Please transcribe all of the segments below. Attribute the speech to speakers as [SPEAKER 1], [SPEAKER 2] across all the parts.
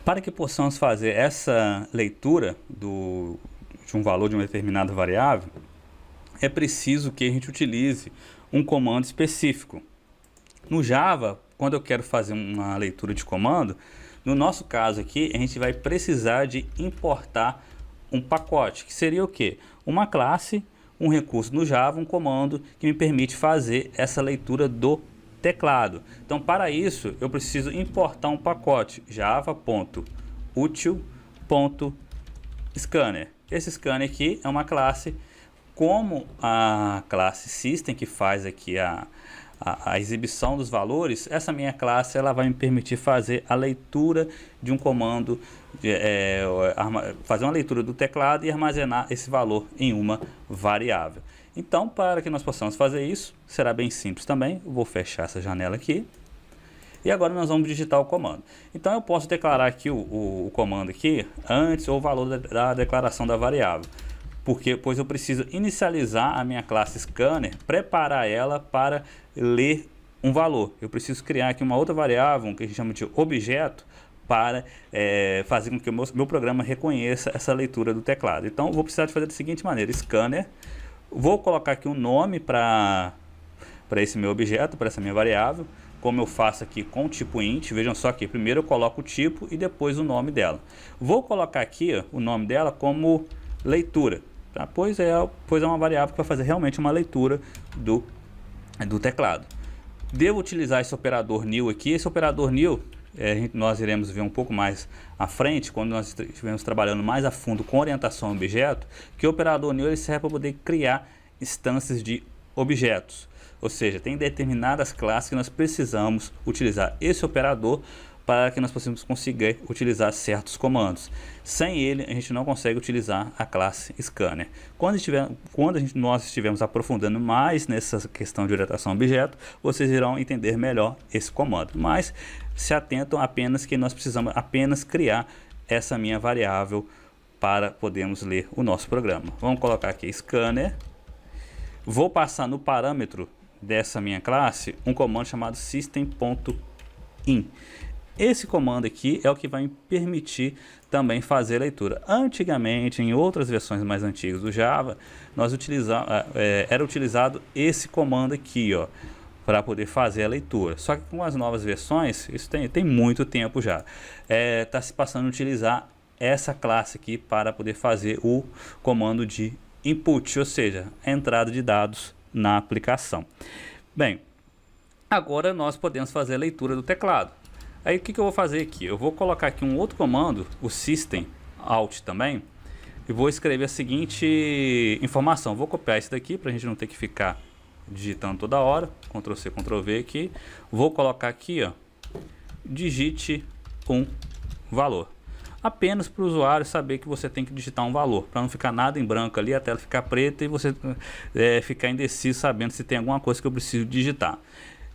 [SPEAKER 1] Para que possamos fazer essa leitura de um valor de uma determinada variável, é preciso que a gente utilize um comando específico. No Java, quando eu quero fazer uma leitura de comando, no nosso caso aqui, a gente vai precisar de importar um pacote, que seria o quê? Uma classe, um recurso no Java, um comando que me permite fazer essa leitura do teclado. Então, para isso, eu preciso importar um pacote java.util.scanner. Esse scanner aqui é uma classe como a classe system, que faz aqui a exibição dos valores. Essa minha classe ela vai me permitir fazer a leitura de um comando, fazer uma leitura do teclado e armazenar esse valor em uma variável. Então, para que nós possamos fazer isso, será bem simples também. Eu vou fechar essa janela aqui. E agora nós vamos digitar o comando. Então eu posso declarar aqui o comando aqui antes ou o valor da declaração da variável. Pois eu preciso inicializar a minha classe scanner, preparar ela para ler um valor. Eu preciso criar aqui uma outra variável, que a gente chama de objeto, para fazer com que o meu programa reconheça essa leitura do teclado. Então eu vou precisar de fazer da seguinte maneira: scanner, vou colocar aqui um nome para esse meu objeto, para essa minha variável, como eu faço aqui com o tipo int. Vejam só que primeiro eu coloco o tipo e depois o nome dela. Vou colocar aqui o nome dela como leitura, tá? Pois é uma variável que vai fazer realmente uma leitura do teclado. Devo utilizar esse operador new aqui. Esse operador new nós iremos ver um pouco mais à frente, quando nós estivermos trabalhando mais a fundo com orientação a objeto, que o operador new ele serve para poder criar instâncias de objetos. Ou seja, tem determinadas classes que nós precisamos utilizar esse operador para que nós possamos conseguir utilizar certos comandos. Sem ele, a gente não consegue utilizar a classe scanner. Quando nós estivermos aprofundando mais nessa questão de orientação a objeto, vocês irão entender melhor esse comando. Mas se atentam apenas que nós precisamos apenas criar essa minha variável para podermos ler o nosso programa. Vamos colocar aqui scanner. Vou passar no parâmetro dessa minha classe um comando chamado system.in. Esse comando aqui é o que vai me permitir também fazer a leitura. Antigamente, em outras versões mais antigas do Java, era utilizado esse comando aqui, ó, para poder fazer a leitura. Só que com as novas versões, isso tem muito tempo já, está se passando a utilizar essa classe aqui para poder fazer o comando de input, ou seja, a entrada de dados na aplicação. Bem, agora nós podemos fazer a leitura do teclado. Aí o que eu vou fazer aqui? Eu vou colocar aqui um outro comando, o system out também, e vou escrever a seguinte informação. Vou copiar isso daqui para a gente não ter que ficar digitando toda hora. Ctrl C, Ctrl V aqui. Vou colocar aqui, ó, digite um valor. Apenas para o usuário saber que você tem que digitar um valor, para não ficar nada em branco ali, a tela ficar preta e você ficar indeciso sabendo se tem alguma coisa que eu preciso digitar.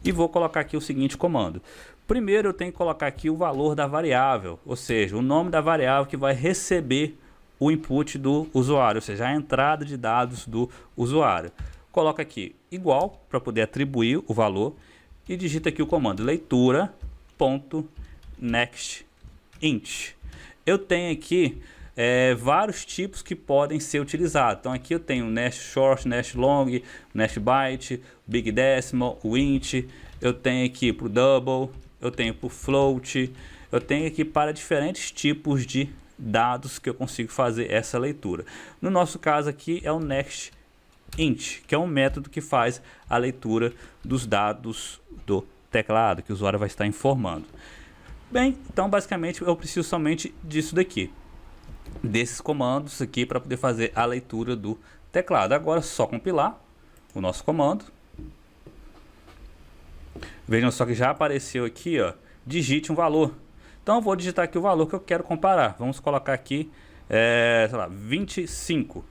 [SPEAKER 1] E vou colocar aqui o seguinte comando. Primeiro eu tenho que colocar aqui o valor da variável, ou seja, o nome da variável que vai receber o input do usuário, ou seja, a entrada de dados do usuário. Coloca aqui igual para poder atribuir o valor e digita aqui o comando leitura.nextInt. Eu tenho aqui vários tipos que podem ser utilizados. Então aqui eu tenho nest short, nest long, nest byte, big decimal, o int. Eu tenho aqui para o double, eu tenho para o float, eu tenho aqui para diferentes tipos de dados que eu consigo fazer essa leitura. No nosso caso aqui é o nextInt, que é um método que faz a leitura dos dados do teclado, que o usuário vai estar informando. Bem, então basicamente eu preciso somente disso daqui, desses comandos aqui para poder fazer a leitura do teclado. Agora é só compilar o nosso comando. Vejam só que já apareceu aqui, ó, digite um valor. Então eu vou digitar aqui o valor que eu quero comparar. Vamos colocar aqui, sei lá, 25.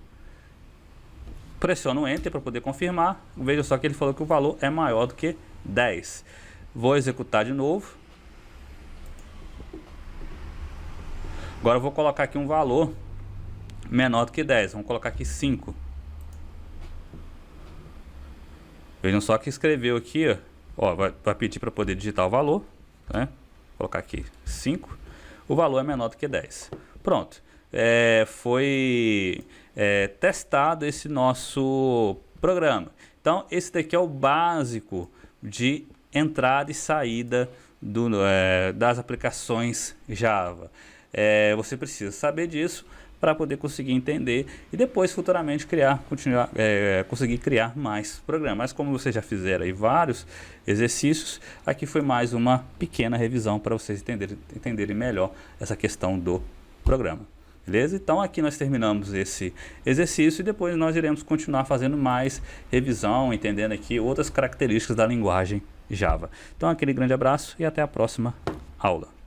[SPEAKER 1] Pressiono Enter para poder confirmar. Vejam só que ele falou que o valor é maior do que 10. Vou executar de novo. Agora eu vou colocar aqui um valor menor do que 10. Vamos colocar aqui 5. Vejam só que escreveu aqui, ó, vai pedir para poder digitar o valor, né? Vou colocar aqui 5. o valor é menor do que 10. Pronto, foi testado esse nosso programa. Então, esse daqui é o básico de entrada e saída das aplicações Java. Você precisa saber disso para poder conseguir entender e depois futuramente conseguir criar mais programas. Mas como vocês já fizeram aí vários exercícios, aqui foi mais uma pequena revisão para vocês entenderem melhor essa questão do programa. Beleza? Então aqui nós terminamos esse exercício e depois nós iremos continuar fazendo mais revisão, entendendo aqui outras características da linguagem Java. Então aquele grande abraço e até a próxima aula.